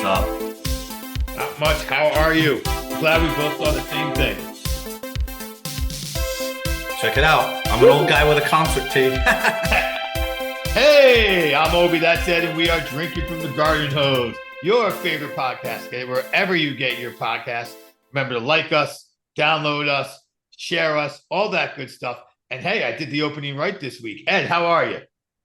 up? Not much. How are you? Glad we both saw the same thing. Check it out. I'm an old guy with a concert tee. Hey, I'm Obi, that's Ed, and we are drinking from the garden hose. Your favorite podcast, okay? Wherever you get your podcast. Remember to like us, download us, share us, all that good stuff. And hey, I did the opening right this week. Ed, how are you?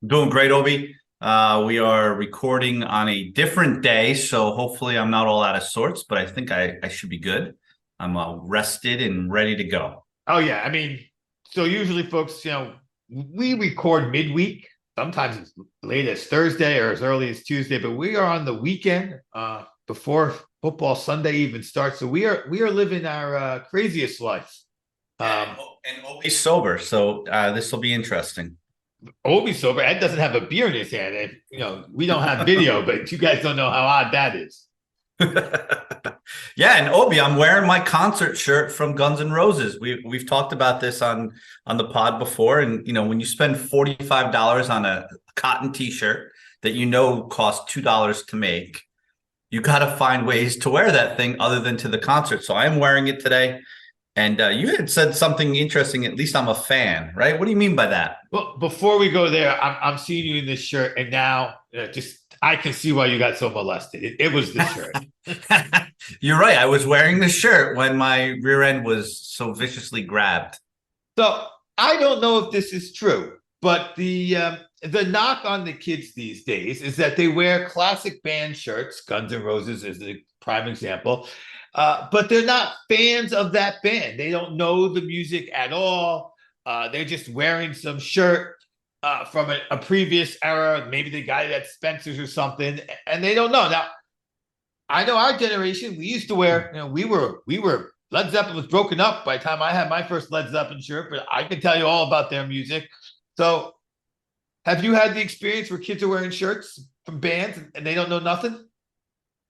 Doing great, Obi. We are recording on a different day, so hopefully I'm not all out of sorts, but I think I should be good. I'm rested and ready to go. Oh, yeah. I mean, so usually, folks, we record midweek. Sometimes it's late as Thursday or as early as Tuesday, but we are on the weekend before football Sunday even starts. So we are living our craziest life. And always sober, so this will be interesting. Obi's sober. Ed doesn't have a beer in his hand. And, we don't have video, but you guys don't know how odd that is. Yeah, and Obi, I'm wearing my concert shirt from Guns N' Roses. We've talked about this on the pod before, and when you spend $45 on a cotton T-shirt that costs $2 to make, you got to find ways to wear that thing other than to the concert. So I am wearing it today. And you had said something interesting. At least I'm a fan, right? What do you mean by that? Well, before we go there, I'm seeing you in this shirt, and now I can see why you got so molested. It was the shirt. You're right. I was wearing the shirt when my rear end was so viciously grabbed. So I don't know if this is true, but the knock on the kids these days is that they wear classic band shirts. Guns N' Roses is the prime example. But they're not fans of that band. They don't know the music at all. They're just wearing some shirt from a previous era. Maybe they got it at Spencer's or something, and they don't know. Now, I know our generation, we used to wear, we were Led Zeppelin was broken up by the time I had my first Led Zeppelin shirt, but I can tell you all about their music. So have you had the experience where kids are wearing shirts from bands and they don't know nothing?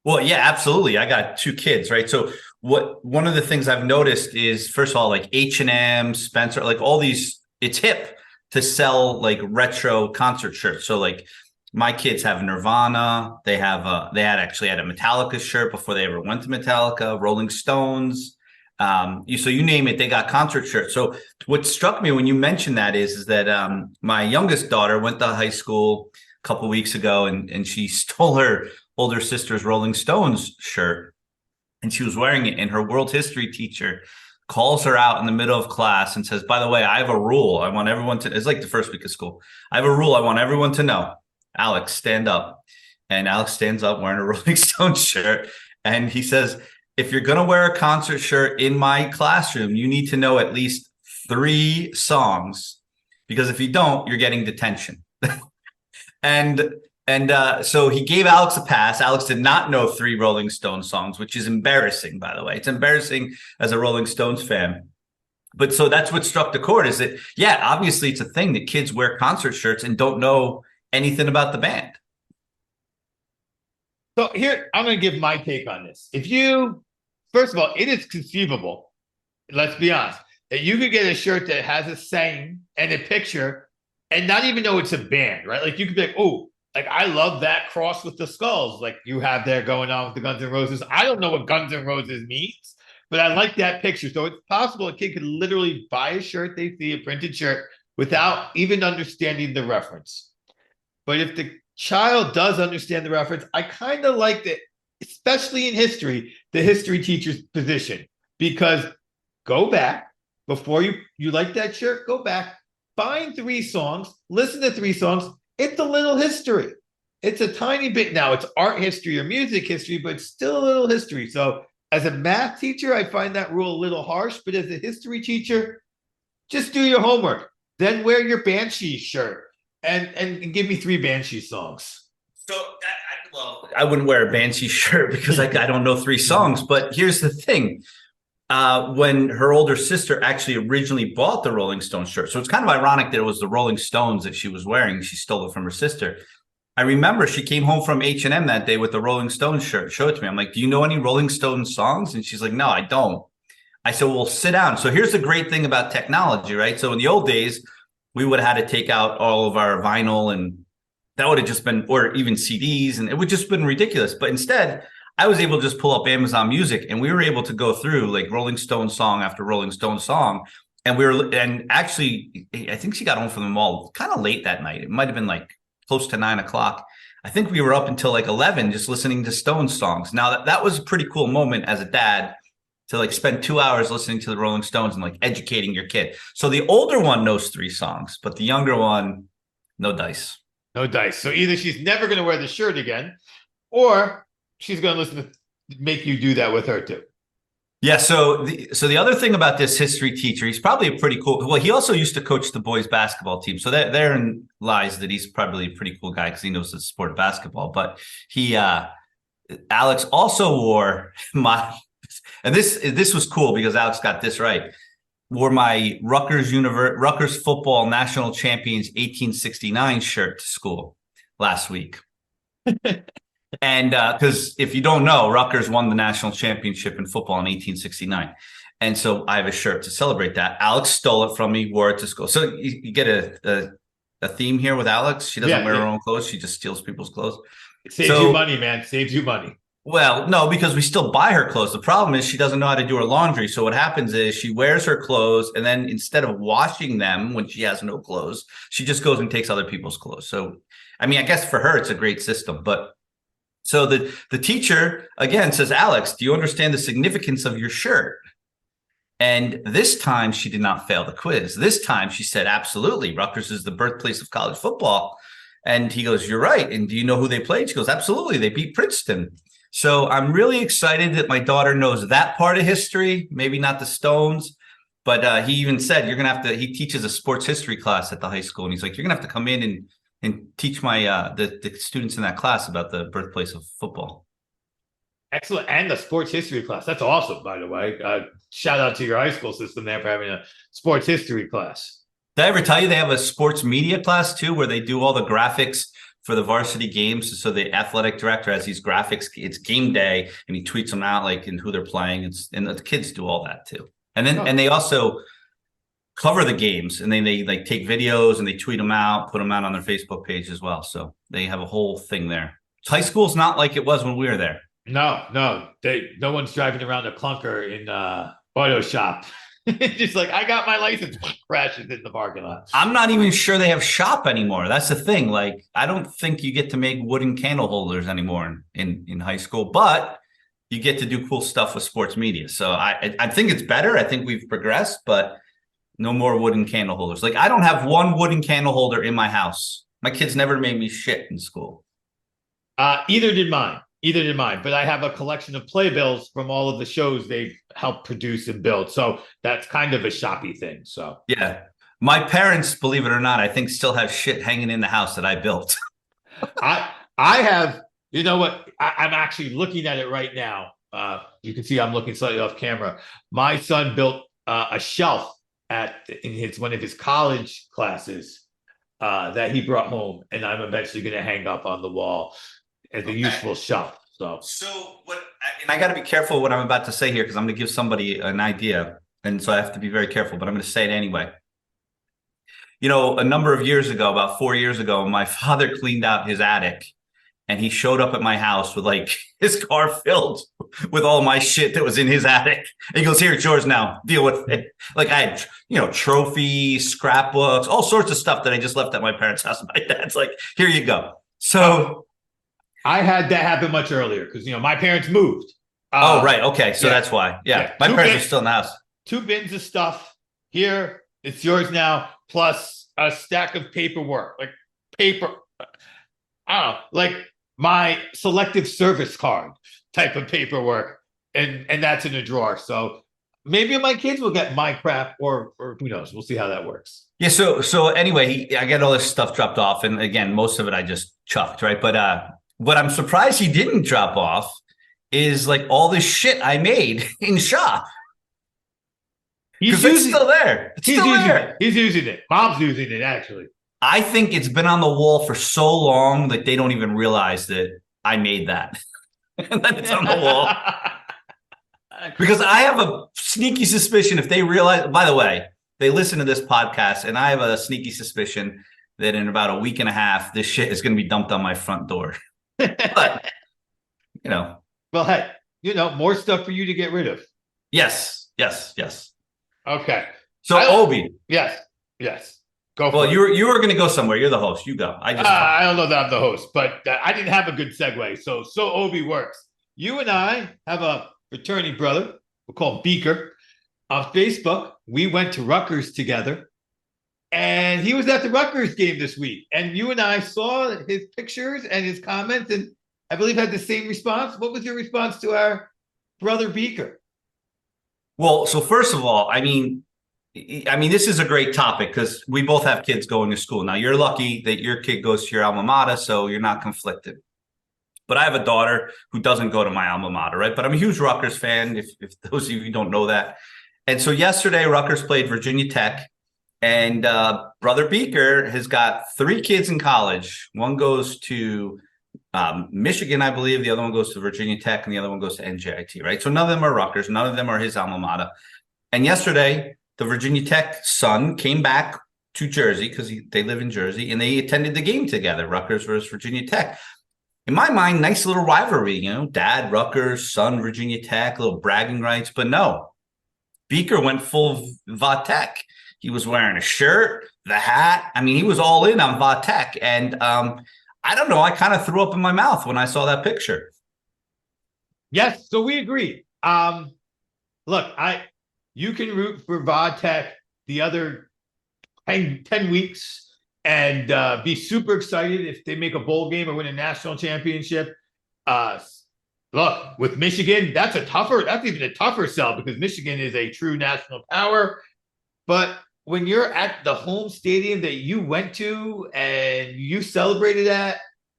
Well, yeah, absolutely. I got two kids, right? So one of the things I've noticed is, first of all, like H&M, Spencer, like all these, it's hip to sell like retro concert shirts. So like my kids have Nirvana. They had a Metallica shirt before they ever went to Metallica, Rolling Stones. So you name it, they got concert shirts. So what struck me when you mentioned that is that my youngest daughter went to high school a couple of weeks ago and she stole her older sister's Rolling Stones shirt, and she was wearing it, and her world history teacher calls her out in the middle of class and says, by the way, I have a rule. I want everyone to, it's like the first week of school. I have a rule I want everyone to know. Alex, stand up. And Alex stands up wearing a Rolling Stones shirt. And he says, if you're going to wear a concert shirt in my classroom, you need to know at least 3 songs, because if you don't, you're getting detention. And so he gave Alex a pass. Alex did not know 3 Rolling Stones songs, which is embarrassing, by the way. It's embarrassing as a Rolling Stones fan. But so that's what struck the chord, is that, yeah, obviously it's a thing that kids wear concert shirts and don't know anything about the band. So here, I'm going to give my take on this. First of all, it is conceivable, let's be honest, that you could get a shirt that has a saying and a picture and not even know it's a band, right? Like you could be like, oh, like, I love that cross with the skulls like you have there going on with the Guns N' Roses. I don't know what Guns N' Roses means, but I like that picture. So it's possible a kid could literally buy a shirt they see, a printed shirt, without even understanding the reference. But if the child does understand the reference, I kind of like that, especially in history, the history teacher's position. Because go back, before you like that shirt, go back, find 3 songs, listen to 3 songs. It's a little history. It's a tiny bit. Now, it's art history or music history, but it's still a little history. So as a math teacher, I find that rule a little harsh. But as a history teacher, just do your homework. Then wear your Banshee shirt and give me 3 Banshee songs. So, I wouldn't wear a Banshee shirt because I don't know 3 songs. But here's the thing. When her older sister actually originally bought the Rolling Stones shirt. So it's kind of ironic that it was the Rolling Stones that she was wearing. She stole it from her sister. I remember she came home from H&M that day with the Rolling Stones shirt. Showed it to me. I'm like, do you know any Rolling Stones songs? And she's like, no, I don't. I said, well, sit down. So here's the great thing about technology, right? So in the old days, we would have had to take out all of our vinyl, and that would have just been, or even CDs, and it would just been ridiculous. But instead, I was able to just pull up Amazon Music, and we were able to go through like Rolling Stone song after Rolling Stone song. And actually, I think she got home from the mall kind of late that night. It might have been like close to 9 o'clock. I think we were up until like 11 just listening to Stones songs. Now that was a pretty cool moment as a dad to like spend 2 hours listening to the Rolling Stones and like educating your kid. So the older one knows 3 songs, but the younger one, no dice. No dice. So either she's never going to wear the shirt again, or she's going to listen to make you do that with her too. Yeah. So the other thing about this history teacher, he's probably a pretty cool. Well, he also used to coach the boys basketball team. So therein lies that he's probably a pretty cool guy because he knows the sport of basketball. But Alex also wore and this was cool because Alex got this right. Wore my Rutgers football national champions 1869 shirt to school last week. And because if you don't know, Rutgers won the national championship in football in 1869. And so I have a shirt to celebrate that. Alex stole it from me, wore it to school. So you get a theme here with Alex. She doesn't wear her own clothes. She just steals people's clothes. It saves you money, man. Saves you money. Well, no, because we still buy her clothes. The problem is she doesn't know how to do her laundry. So what happens is she wears her clothes, and then instead of washing them when she has no clothes, she just goes and takes other people's clothes. So, I mean, I guess for her, it's a great system. But so the teacher, again, says, Alex, do you understand the significance of your shirt? And this time she did not fail the quiz. This time she said, absolutely. Rutgers is the birthplace of college football. And he goes, you're right. And do you know who they played? She goes, absolutely. They beat Princeton. So I'm really excited that my daughter knows that part of history, maybe not the Stones, but he even said, you're going to have to, he teaches a sports history class at the high school. And he's like, you're going to have to come in and teach my the students in that class about the birthplace of football. Excellent. And the sports history class. That's awesome, by the way. Shout out to your high school system there for having a sports history class. Did I ever tell you they have a sports media class too, where they do all the graphics for the varsity games? So the athletic director has these graphics. It's game day, and he tweets them out like and who they're playing. And the kids do all that too. And then and they also cover the games, and then they like take videos and they tweet them out, put them out on their Facebook page as well. So they have a whole thing there. High school's not like it was when we were there. No, no one's driving around a clunker in auto shop. Just like, I got my license, crashes in the parking lot. I'm not even sure they have shop anymore. That's the thing. Like, I don't think you get to make wooden candle holders anymore in high school, but you get to do cool stuff with sports media. So I think it's better. I think we've progressed, but no more wooden candle holders. Like, I don't have one wooden candle holder in my house. My kids never made me shit in school. Either did mine. But I have a collection of playbills from all of the shows they've helped produce and build. So that's kind of a shoppy thing. So yeah, my parents, believe it or not, I think still have shit hanging in the house that I built. I have, you know what? I'm actually looking at it right now. You can see I'm looking slightly off camera. My son built a shelf in one of his college classes that he brought home, and I'm eventually going to hang up on the wall as a useful shelf. So what? And I got to be careful what I'm about to say here because I'm going to give somebody an idea, and so I have to be very careful. But I'm going to say it anyway. You know, a number of years ago, about 4 years ago, my father cleaned out his attic, and he showed up at my house with like his car filled with all my shit that was in his attic. And he goes, "Here, it's yours now. Deal with it." Like I had, trophies, scrapbooks, all sorts of stuff that I just left at my parents' house. My dad's like, "Here you go." So. I had that happen much earlier because, my parents moved. Right. Okay. So that's why. Yeah. My parents are still in the house. 2 bins of stuff. Here, it's yours now, plus a stack of paperwork. Like paper, I don't know, like my selective service card type of paperwork. And that's in a drawer. So maybe my kids will get my crap or who knows. We'll see how that works. Yeah. So anyway, I get all this stuff dropped off. And again, most of it I just chucked. Right. But, what I'm surprised he didn't drop off is like all this shit I made in shop. Because it's still there. He's using it. Mom's using it, actually. I think it's been on the wall for so long that they don't even realize that I made that. And then it's on the wall. Because I have a sneaky suspicion if they realize, by the way, they listen to this podcast, and I have a sneaky suspicion that in about a week and a half, this shit is going to be dumped on my front door. But, Well, hey, more stuff for you to get rid of. Yes, yes, yes. Okay. So Obi, Yes, yes. Go well, for it. you were going to go somewhere. You're the host. You go. I just talk. I don't know that I'm the host, but I didn't have a good segue. So Obi works. You and I have a fraternity brother. We'll call him Beaker. On Facebook, we went to Rutgers together. And he was at the Rutgers game this week. And you and I saw his pictures and his comments, and I believe had the same response. What was your response to our brother Beaker? Well, so first of all, this is a great topic because we both have kids going to school. Now, you're lucky that your kid goes to your alma mater, so you're not conflicted. But I have a daughter who doesn't go to my alma mater, right? But I'm a huge Rutgers fan, if those of you who don't know that. And so yesterday, Rutgers played Virginia Tech. And Brother Beaker has got 3 kids in college. One goes to Michigan, I believe. The other one goes to Virginia Tech, and the other one goes to NJIT, right? So none of them are Rutgers. None of them are his alma mater. And yesterday, the Virginia Tech son came back to Jersey because they live in Jersey, and they attended the game together, Rutgers versus Virginia Tech. In my mind, nice little rivalry, dad, Rutgers, son, Virginia Tech, little bragging rights. But no, Beaker went full Va-Tech. He was wearing a shirt, the hat. He was all in on Va-Tech. And I don't know. I kind of threw up in my mouth when I saw that picture. Yes, so we agree. Look, you can root for Va-Tech the other 10 weeks and be super excited if they make a bowl game or win a national championship. Look, with Michigan, that's even a tougher sell because Michigan is a true national power. But when you're at the home stadium that you went to and you celebrated at,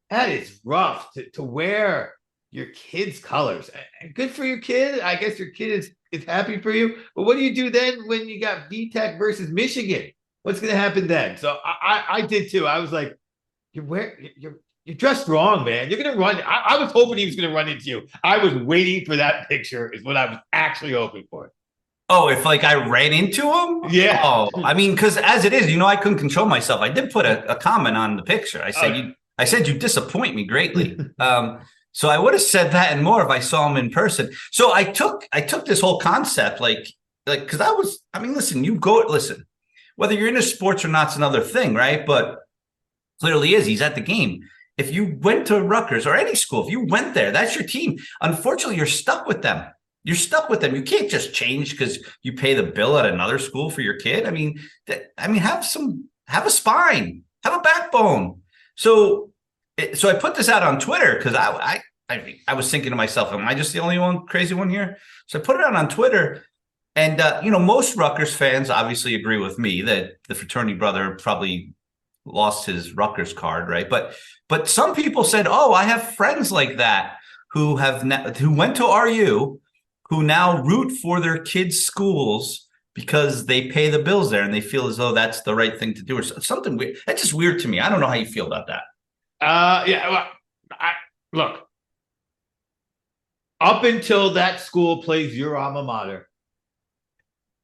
that is rough to wear your kid's colors. And good for your kid. I guess your kid is happy for you. But what do you do then when you got VTech versus Michigan? What's going to happen then? So I did too. I was like, you're dressed wrong, man. You're going to run. I was hoping he was going to run into you. I was waiting for that picture is what I was actually hoping for. Oh, if I ran into him? Yeah. Oh, because as it is, I couldn't control myself. I did put a comment on the picture. I said you disappoint me greatly. So I would have said that and more if I saw him in person. So I took this whole concept because listen, whether you're into sports or not, it's another thing, right? But clearly he's at the game. If you went to Rutgers or any school, if you went there, that's your team. Unfortunately, you're stuck with them. You're stuck with them. You can't just change because you pay the bill at another school for your kid. Have a spine, have a backbone. So I put this out on Twitter because I was thinking to myself, am I just the only crazy one here? So I put it out on Twitter, and most Rutgers fans obviously agree with me that the fraternity brother probably lost his Rutgers card, right? But some people said, oh, I have friends like that who went to RU. Who now root for their kids' schools because they pay the bills there and they feel as though that's the right thing to do or something weird. That's just weird to me. I don't know how you feel about that. Look, up until that school plays your alma mater,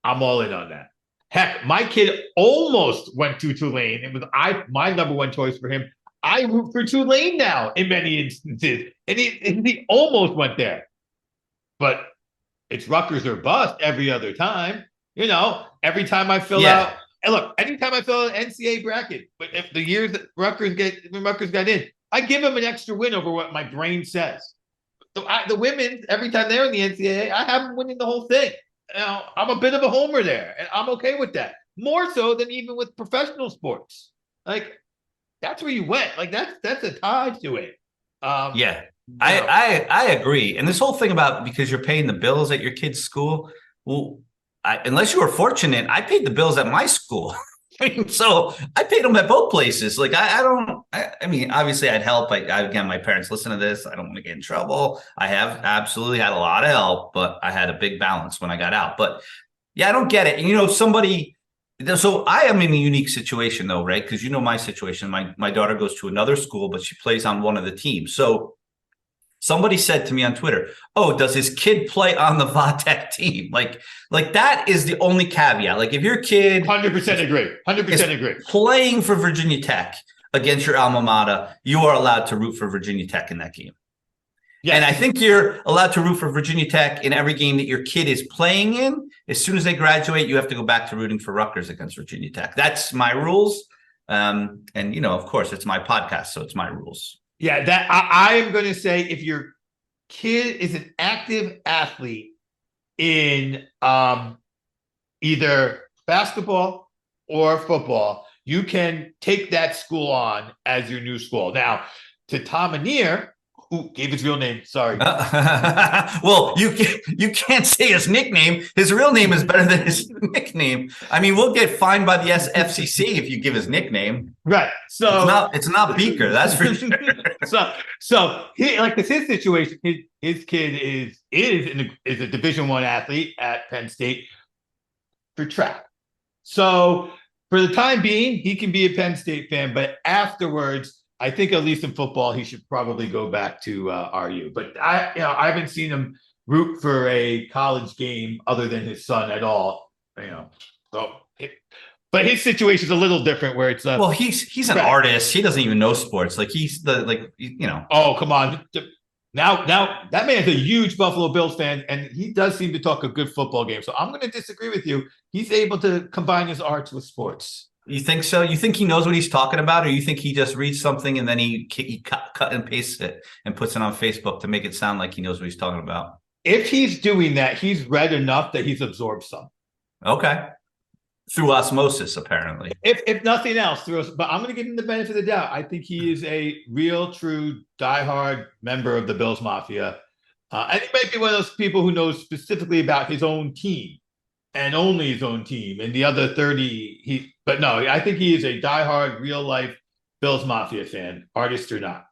I'm all in on that. Heck, my kid almost went to Tulane. It was my number one choice for him. I root for Tulane now in many instances, and he almost went there. But it's Rutgers or bust every other time. Every time I fill out, and look, anytime I fill out an NCAA bracket, but if the years that Rutgers got in, I give them an extra win over what my brain says. The women, every time they're in the NCAA, I have them winning the whole thing. I'm a bit of a homer there, and I'm okay with that. More so than even with professional sports. That's where you went. That's a tie to it. Yeah. I agree. And this whole thing about because you're paying the bills at your kid's school, well, unless you were fortunate, I paid the bills at my school. So I paid them at both places. Obviously I'd help. Again, my parents listen to this. I don't want to get in trouble. I have absolutely had a lot of help, but I had a big balance when I got out. But yeah, I don't get it. So I am in a unique situation though, right? Because my situation, my daughter goes to another school, but she plays on one of the teams. So somebody said to me on Twitter, oh, does his kid play on the Va-Tech team? Like that is the only caveat. If your kid 100% agree. 100% agree. Playing for Virginia Tech against your alma mater, you are allowed to root for Virginia Tech in that game. And I Yes. think you're allowed to root for Virginia Tech in every game that your kid is playing in. As soon as they graduate, you have to go back to rooting for Rutgers against Virginia Tech. That's my rules. And, of course, it's my podcast, so it's my rules. Yeah, that I am going to say if your kid is an active athlete in either basketball or football, you can take that school on as your new school. Now, to Tom Anir, who gave his real name, sorry. Well, you can't say his nickname. His real name is better than his nickname. I mean, we'll get fined by the FCC if you give his nickname. Right. So it's not Beaker, that's for sure. So he like his situation. His kid is a Division I athlete at Penn State for track. So for the time being, he can be a Penn State fan, but afterwards, I think at least in football, he should probably go back to RU. But I haven't seen him root for a college game other than his son at all. So. But his situation is a little different, where it's well, he's an artist. He doesn't even know sports. Like he's Oh, come on! Now that man's a huge Buffalo Bills fan, and he does seem to talk a good football game. So I'm going to disagree with you. He's able to combine his arts with sports. You think so? You think he knows what he's talking about, or you think he just reads something and then he cut and pastes it and puts it on Facebook to make it sound like he knows what he's talking about? If he's doing that, he's read enough that he's absorbed some. Okay. Through osmosis, apparently. If nothing else, but I'm going to give him the benefit of the doubt. I think he is a real, true, diehard member of the Bills Mafia. And he might be one of those people who knows specifically about his own team and only his own team. And the other 30, but no, I think he is a diehard, real-life Bills Mafia fan, artist or not.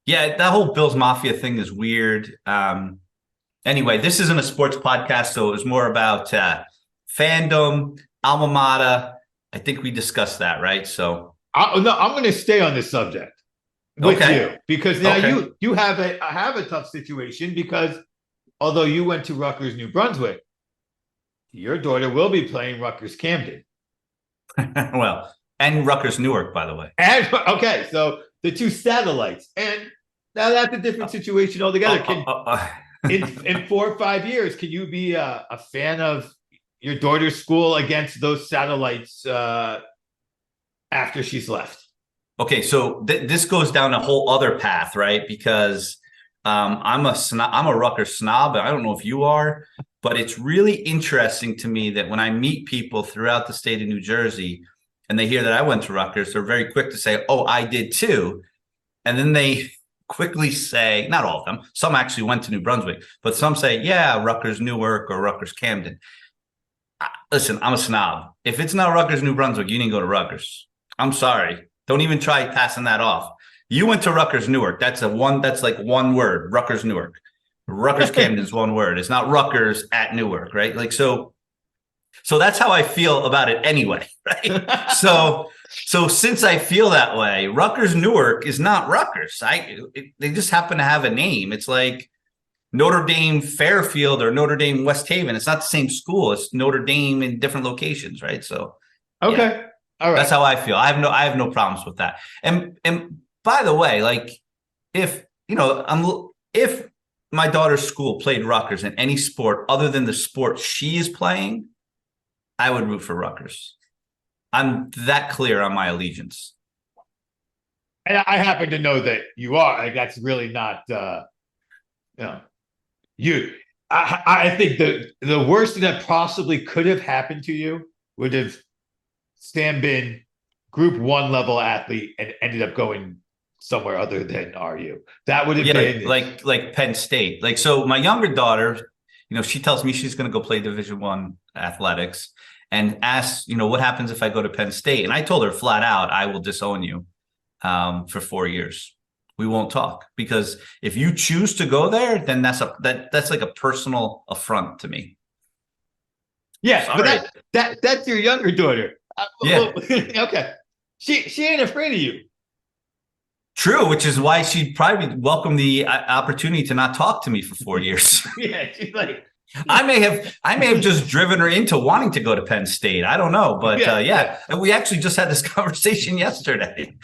Yeah, that whole Bills Mafia thing is weird. Anyway, this isn't a sports podcast, so it was more about fandom, alma mater. I think we discussed that, right? So I'm going to stay on this subject with you, because now you have a tough situation, because although you went to Rutgers, New Brunswick, your daughter will be playing Rutgers Camden. Well, and Rutgers Newark, by the way. And okay, so the two satellites, and now that's a different situation altogether. In 4 or 5 years, can you be a fan of your daughter's school against those satellites after she's left? Okay, so this goes down a whole other path, right? Because I'm a Rutgers snob. I don't know if you are, but it's really interesting to me that when I meet people throughout the state of New Jersey and they hear that I went to Rutgers, they're very quick to say, "Oh, I did too," and then they quickly say, not all of them, some actually went to New Brunswick, but some say, "Yeah, Rutgers Newark or Rutgers Camden." Listen, I'm a snob. If it's not Rutgers, New Brunswick, you didn't go to Rutgers. I'm sorry. Don't even try passing that off. You went to Rutgers, Newark. That's like one word, Rutgers, Newark. Rutgers, Camden is one word. It's not Rutgers at Newark, right? Like, so that's how I feel about it anyway, right? So since I feel that way, Rutgers, Newark is not Rutgers. They just happen to have a name. It's like Notre Dame Fairfield or Notre Dame West Haven. It's not the same school. It's Notre Dame in different locations, right? So okay, yeah, all right. That's how I feel. I have no problems with that. And by the way, like if my daughter's school played Rutgers in any sport other than the sport she is playing, I would root for Rutgers. I'm that clear on my allegiance. And I happen to know that you are. Like, that's really not, you. I think the worst thing that possibly could have happened to you would have been Group 1 level athlete and ended up going somewhere other than RU. That would have been like Penn State. Like, so my younger daughter, she tells me she's going to go play Division I athletics and asks, what happens if I go to Penn State? And I told her flat out, I will disown you for 4 years. We won't talk, because if you choose to go there, then that's like a personal affront to me. Yeah, sorry. But that's your younger daughter. Yeah. Okay. She ain't afraid of you. True, which is why she'd probably welcome the opportunity to not talk to me for 4 years. Yeah, she's like, I may have just driven her into wanting to go to Penn State. I don't know, but yeah. And we actually just had this conversation yesterday.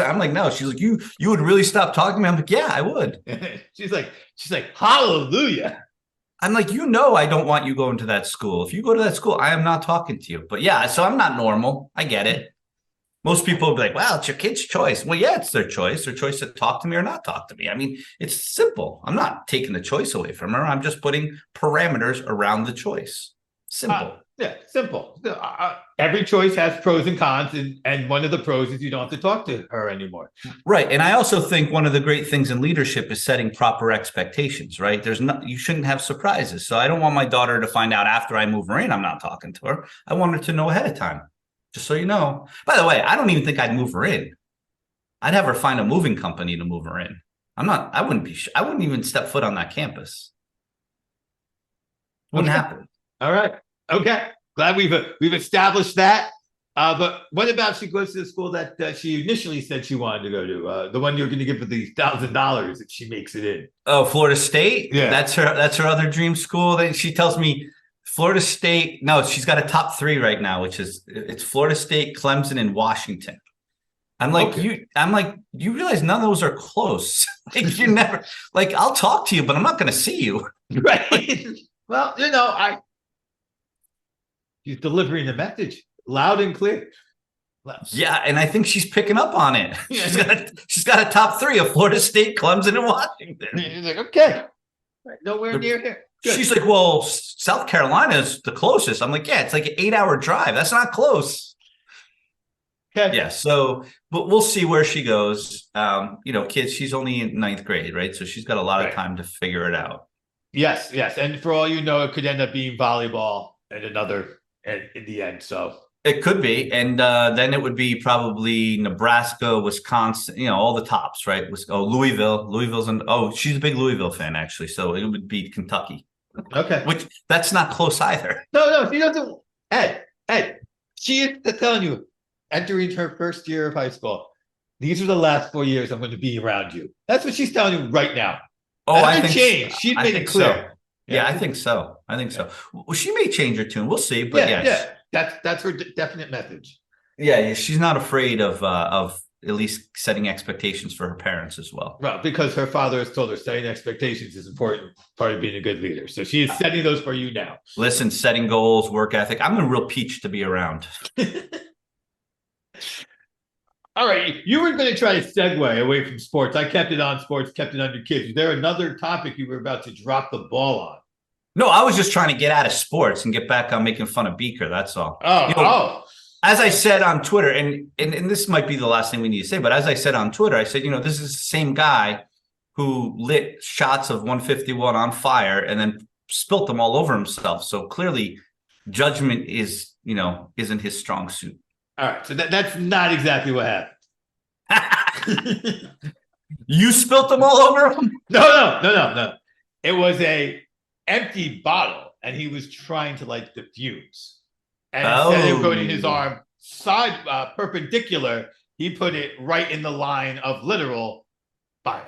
I'm like, no. She's like, you would really stop talking to me? I'm like, yeah, I would. she's like, hallelujah. I'm like, I don't want you going to that school. If you go to that school, I am not talking to you. But yeah, so I'm not normal. I get it. Most people will be like, well, it's your kid's choice. Well, yeah, it's their choice to talk to me or not talk to me. I mean, it's simple. I'm not taking the choice away from her. I'm just putting parameters around the choice. Simple. Yeah, simple. Every choice has pros and cons, and one of the pros is you don't have to talk to her anymore. Right. And I also think one of the great things in leadership is setting proper expectations, right? You shouldn't have surprises. So I don't want my daughter to find out after I move her in, I'm not talking to her. I want her to know ahead of time. Just so you know. By the way, I don't even think I'd move her in. I'd have her find a moving company to move her in. I wouldn't even step foot on that campus. Wouldn't happen. All right. Okay. Glad we've established that. But what about she goes to the school that she initially said she wanted to go to? The one you're going to give her the $1,000 if she makes it in. Oh, Florida State? Yeah. That's her other dream school. Then she tells me Florida State. No, she's got a top 3 right now, it's Florida State, Clemson, and Washington. I'm like, okay. You realize none of those are close. Like, you never, like, I'll talk to you, but I'm not going to see you. Right. Well, she's delivering the message loud and clear. Yeah, and I think she's picking up on it. She's got a top 3 of Florida State, Clemson, and Washington. He's like, okay, nowhere near here. Good. She's like, well, South Carolina is the closest. I'm like, yeah, it's like an 8-hour drive. That's not close. Okay. Yeah. So, but we'll see where she goes. Kids, she's only in 9th grade, right? So she's got a lot of time to figure it out. Yes. And for all you know, it could end up being volleyball and another in the end. So it could be. And then it would be probably Nebraska, Wisconsin, all the tops, right? Louisville. She's a big Louisville fan, actually. So it would be Kentucky. Okay. Which that's not close either. No, she doesn't. Ed, she is telling you, entering her first year of high school, these are the last 4 years I'm going to be around you. That's what she's telling you right now. Oh, I think changed. She's made it clear. So. Yeah, I think so. Well, she may change her tune. We'll see. But yeah. That's her definite message. Yeah, she's not afraid of at least setting expectations for her parents as well. Well, because her father has told her setting expectations is important part of being a good leader. So she is setting those for you now. Listen, setting goals, work ethic. I'm a real peach to be around. All right. You were going to try to segue away from sports. I kept it on sports, kept it under kids. Is there another topic you were about to drop the ball on? No, I was just trying to get out of sports and get back on making fun of Beaker. That's all. As I said on Twitter, and this might be the last thing we need to say, but as I said on Twitter, I said, this is the same guy who lit shots of 151 on fire and then spilt them all over himself. So clearly judgment isn't his strong suit. All right. So that's not exactly what happened. You spilt them all over him? No. It was a empty bottle and he was trying to light the fuse. And instead of putting his arm perpendicular, he put it right in the line of literal fire.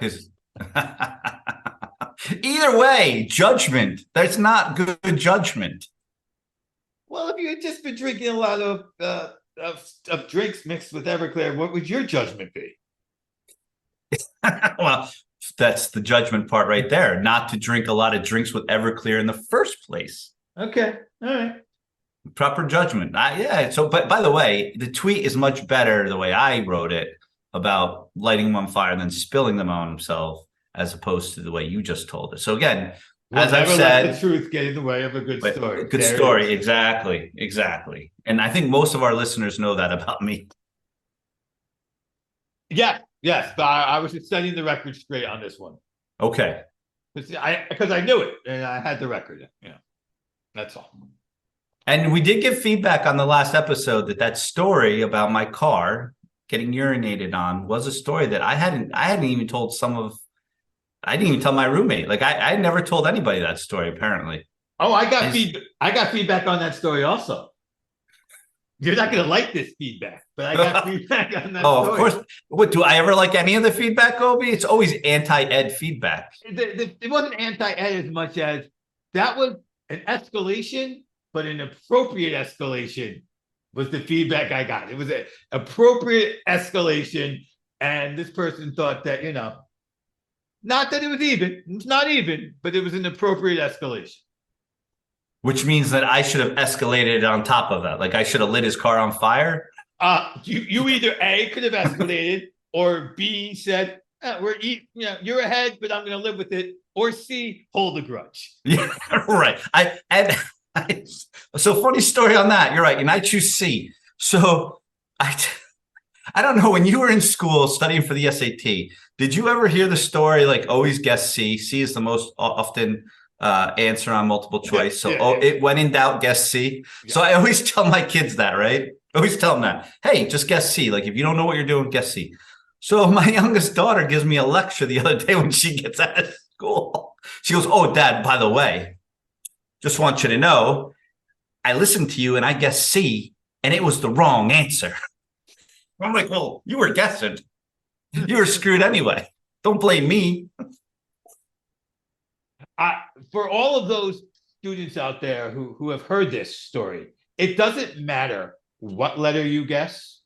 Either way, judgment. That's not good judgment. Well, if you had just been drinking a lot of drinks mixed with Everclear, what would your judgment be? Well, that's the judgment part right there. Not to drink a lot of drinks with Everclear in the first place. Okay. All right. Proper judgment. Yeah. So, but by the way, the tweet is much better the way I wrote it about lighting them on fire and then spilling them on himself, as opposed to the way you just told it. So again, as I've said, let the truth get in the way of a good story. Good story. Exactly. And I think most of our listeners know that about me. Yeah. Yes. But I was just setting the record straight on this one. Okay. Because I knew it and I had the record. Yeah. That's all. And we did give feedback on the last episode that story about my car getting urinated on was a story that I hadn't even told I didn't even tell my roommate. Like I never told anybody that story, apparently. Oh, I got feedback on that story also. You're not going to like this feedback, but I got feedback on that story. Of course. What, do I ever like any of the feedback, Obi? It's always anti-ed feedback. It wasn't anti-ed as much as that was an escalation, but an appropriate escalation was the feedback I got. It was an appropriate escalation. And this person thought that, not that it was even, it's not even, but it was an appropriate escalation. Which means that I should have escalated on top of that. Like I should have lit his car on fire. You either A, could have escalated, or B, said, you're ahead, but I'm going to live with it. Or C, hold a grudge. Yeah, right. So funny story on that. You're right. And I choose C. So I don't know, when you were in school studying for the SAT, did you ever hear the story, like always guess C? C is the most often answer on multiple choice. So it when in doubt, guess C. Yeah. So I always tell my kids that, right? I always tell them that, hey, just guess C. Like if you don't know what you're doing, guess C. So my youngest daughter gives me a lecture the other day when she gets out of school. She goes, oh, Dad, by the way, just want you to know, I listened to you and I guessed C and it was the wrong answer. I'm like, well, you were guessing. You were screwed anyway. Don't blame me. For all of those students out there who have heard this story, it doesn't matter what letter you guess,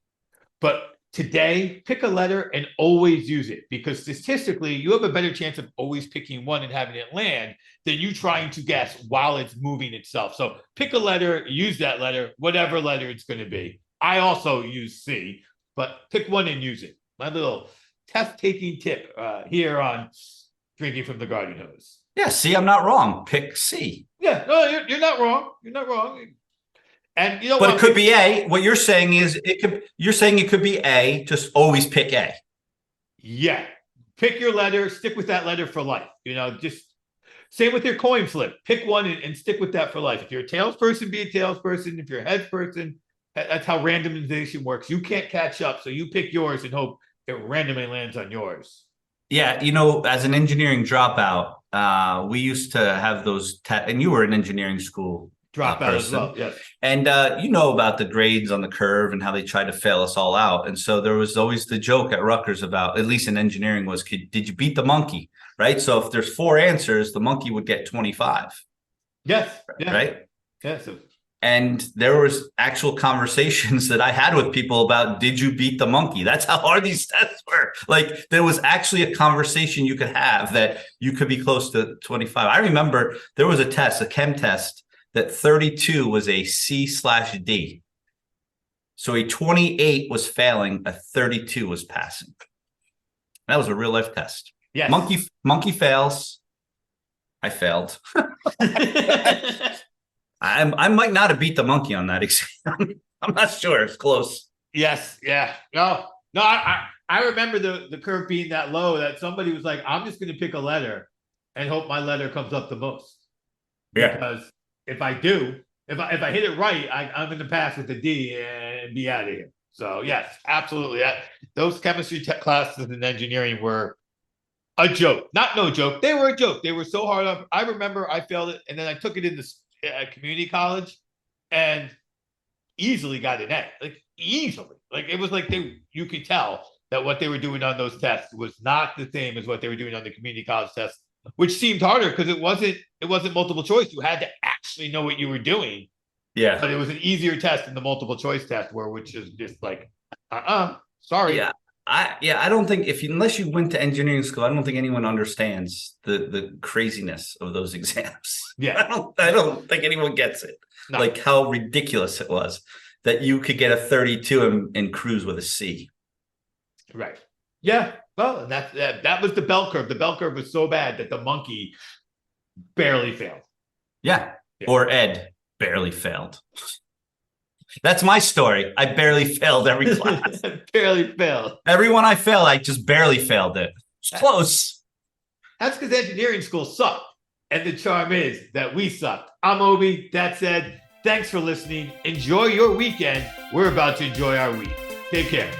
but today, pick a letter and always use it, because statistically, you have a better chance of always picking one and having it land than you trying to guess while it's moving itself. So pick a letter, use that letter, whatever letter it's going to be. I also use C, but pick one and use it. My little test-taking tip here on Drinking from the Garden Hose. Yeah, see, I'm not wrong. Pick C. Yeah, no, you're not wrong. You're not wrong. And you know, but it could be A. What you're saying is you're saying it could be A. Just always pick A. Yeah, pick your letter. Stick with that letter for life. Just same with your coin flip. Pick one and stick with that for life. If you're a tails person, be a tails person. If you're a heads person, that's how randomization works. You can't catch up, so you pick yours and hope it randomly lands on yours. Yeah, as an engineering dropout, we used to have those, and you were in engineering school. Dropout as well, yes. And about the grades on the curve and how they tried to fail us all out. And so there was always the joke at Rutgers about, at least in engineering, was, did you beat the monkey? Right? So if there's 4 answers, the monkey would get 25. Yes. Yeah. Right? Yes. And there was actual conversations that I had with people about, did you beat the monkey? That's how hard these tests were. Like there was actually a conversation you could have that you could be close to 25. I remember there was a test, a chem test, that 32 was a C/D. So a 28 was failing, a 32 was passing. That was a real life test. Yes. Monkey fails. I failed. I might not have beat the monkey on that exam. I'm not sure. It's close. Yes. Yeah. No. I remember the curve being that low that somebody was like, I'm just going to pick a letter and hope my letter comes up the most. Yeah. Because if I do, if I hit it right, I'm going to pass with a D and be out of here. So yes, absolutely. Those chemistry classes in engineering were a joke. Not no joke. They were a joke. They were so hard. I remember I failed it, and then I took it into community college and easily got an A. Like easily. Like it was like you could tell that what they were doing on those tests was not the same as what they were doing on the community college test, which seemed harder because it wasn't multiple choice. You had to actually know what you were doing. Yeah. But it was an easier test than the multiple choice test, which is just like, sorry. Yeah. I don't think unless you went to engineering school, I don't think anyone understands the craziness of those exams. Yeah. I don't think anyone gets it. No. Like how ridiculous it was that you could get a 32 and cruise with a C. Right. Yeah. Well, that was the bell curve. The bell curve was so bad that the monkey barely failed. Yeah. Or Ed barely failed. That's my story. I barely failed every class. Barely failed. Everyone I failed, I just barely failed it. It's close. That's because engineering school sucked. And the charm is that we sucked. I'm Obi. That said, thanks for listening. Enjoy your weekend. We're about to enjoy our week. Take care.